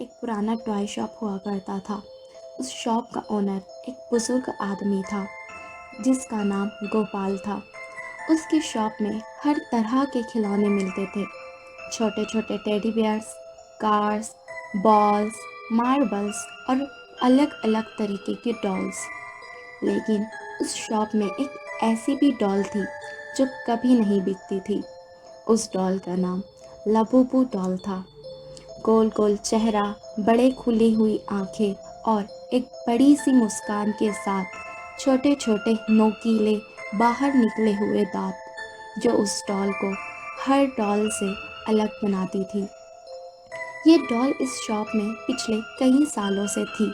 एक पुराना toy shop हुआ करता था। उस शॉप का ओनर एक बुजुर्ग आदमी था जिसका नाम गोपाल था। उसकी शॉप में हर तरह के खिलौने मिलते थे। छोटे छोटे teddy bears, cars, balls, marbles और अलग अलग तरीके की डॉल्स। लेकिन उस शॉप में एक ऐसी भी डॉल थी जो कभी नहीं बिकती थी। उस डॉल का नाम लबूबू डॉल था। गोल गोल चेहरा, बड़े खुली हुई आंखें और एक बड़ी सी मुस्कान के साथ छोटे छोटे नोकीले बाहर निकले हुए दांत जो उस डॉल को हर डॉल से अलग बनाती थी। ये डॉल इस शॉप में पिछले कई सालों से थी,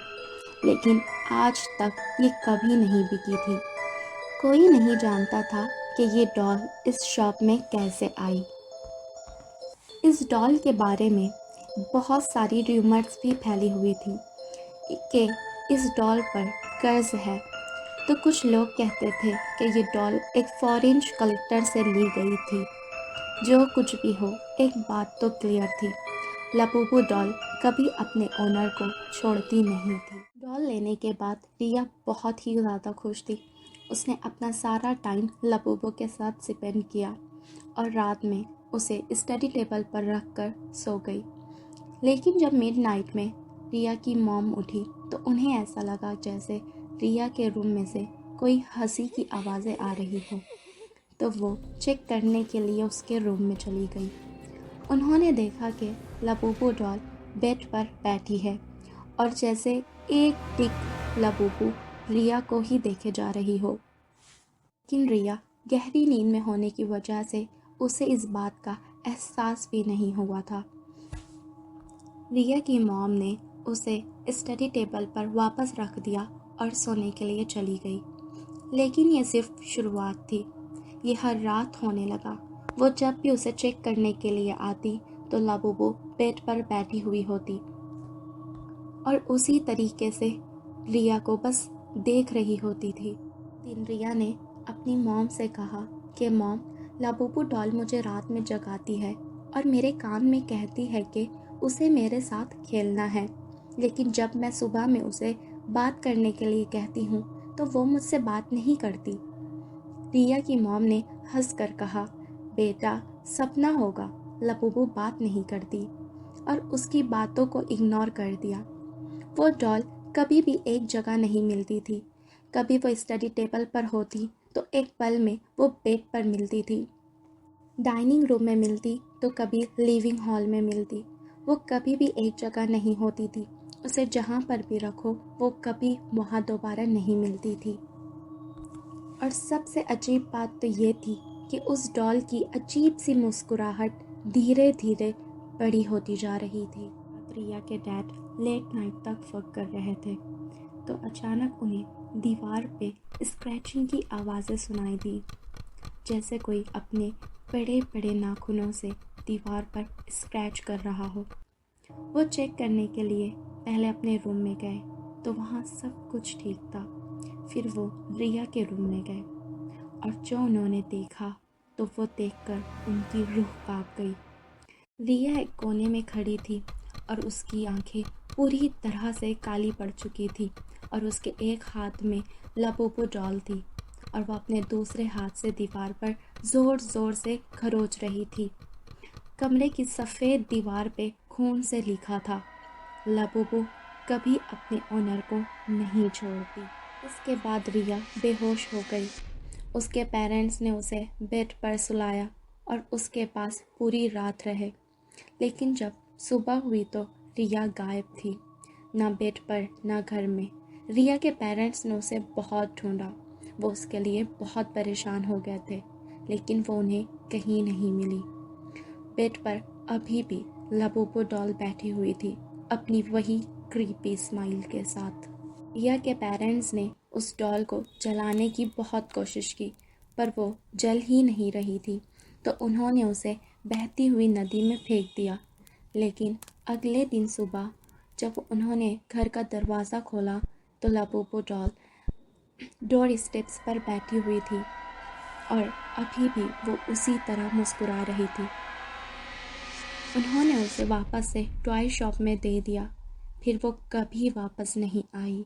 लेकिन आज तक ये कभी नहीं बिकी थी। कोई नहीं जानता था कि ये डॉल इस शॉप में कैसे आई। इस डॉल के बारे में बहुत सारी र्यूमर्स भी फैली हुई थी कि इस डॉल पर कर्ज है। तो कुछ लोग कहते थे कि ये डॉल एक फॉरेन कलेक्टर से ली गई थी। जो कुछ भी हो, एक बात तो क्लियर थी, लबूबू डॉल कभी अपने ओनर को छोड़ती नहीं थी। डॉल लेने के बाद रिया बहुत ही ज़्यादा खुश थी। उसने अपना सारा टाइम लबूबू के साथ स्पेंड किया और रात में उसे स्टडी टेबल पर रख कर सो गई। लेकिन जब मिडनाइट में रिया की मॉम उठी तो उन्हें ऐसा लगा जैसे रिया के रूम में से कोई हंसी की आवाज़ें आ रही हो। तो वो चेक करने के लिए उसके रूम में चली गई। उन्होंने देखा कि लबूबू डॉल बेड पर बैठी है और जैसे एक टिक लबूबू रिया को ही देखे जा रही हो। लेकिन रिया गहरी नींद में होने की वजह से उसे इस बात का एहसास भी नहीं हुआ था। रिया की मॉम ने उसे स्टडी टेबल पर वापस रख दिया और सोने के लिए चली गई। लेकिन ये सिर्फ शुरुआत थी। ये हर रात होने लगा। वो जब भी उसे चेक करने के लिए आती तो लबूबू बेड पर बैठी हुई होती और उसी तरीके से रिया को बस देख रही होती थी। दिन रिया ने अपनी मॉम से कहा कि मॉम, लबूबू डॉल मुझे रात में जगाती है और मेरे कान में कहती है कि उसे मेरे साथ खेलना है, लेकिन जब मैं सुबह में उसे बात करने के लिए कहती हूँ तो वो मुझसे बात नहीं करती। रिया की मॉम ने हंस कर कहा, बेटा सपना होगा, लबूबू बात नहीं करती, और उसकी बातों को इग्नोर कर दिया। वो डॉल कभी भी एक जगह नहीं मिलती थी। कभी वो स्टडी टेबल पर होती तो एक पल में वो बेड पर मिलती थी, डाइनिंग रूम में मिलती तो कभी लिविंग हॉल में मिलती। वो कभी भी एक जगह नहीं होती थी। उसे जहाँ पर भी रखो वो कभी वहाँ दोबारा नहीं मिलती थी। और सबसे अजीब बात तो ये थी कि उस डॉल की अजीब सी मुस्कुराहट धीरे धीरे बड़ी होती जा रही थी। रिया के डैड लेट नाइट तक वर्क कर रहे थे तो अचानक उन्हें दीवार पे स्क्रैचिंग की आवाज़ें सुनाई दी, जैसे कोई अपने बड़े बड़े नाखूनों से दीवार पर स्क्रैच कर रहा हो। वो चेक करने के लिए पहले अपने रूम में गए तो वहाँ सब कुछ ठीक था। फिर वो रिया के रूम में गए और जो उन्होंने देखा तो वो देखकर उनकी रूह कांप गई। रिया एक कोने में खड़ी थी और उसकी आंखें पूरी तरह से काली पड़ चुकी थी और उसके एक हाथ में लबूबू डॉल थी और वह अपने दूसरे हाथ से दीवार पर ज़ोर ज़ोर से खरोच रही थी। कमरे की सफ़ेद दीवार पे खून से लिखा था, लबूबू कभी अपने ओनर को नहीं छोड़ती। इसके बाद रिया बेहोश हो गई। उसके पेरेंट्स ने उसे बेड पर सुलाया और उसके पास पूरी रात रहे। लेकिन जब सुबह हुई तो रिया गायब थी, ना बेड पर ना घर में। रिया के पेरेंट्स ने उसे बहुत ढूंढा। वो उसके लिए बहुत परेशान हो गए थे, लेकिन वो उन्हें कहीं नहीं मिली। बेड पर अभी भी लबूबू डॉल बैठी हुई थी, अपनी वही क्रीपी स्माइल के साथ। रिया के पेरेंट्स ने उस डॉल को जलाने की बहुत कोशिश की, पर वो जल ही नहीं रही थी, तो उन्होंने उसे बहती हुई नदी में फेंक दिया। लेकिन अगले दिन सुबह जब उन्होंने घर का दरवाज़ा खोला तो लबूबू डॉल डोर स्टेप्स पर बैठी हुई थी और अभी भी वो उसी तरह मुस्कुरा रही थी। उन्होंने उसे वापस से टॉय शॉप में दे दिया फिर वो कभी वापस नहीं आई।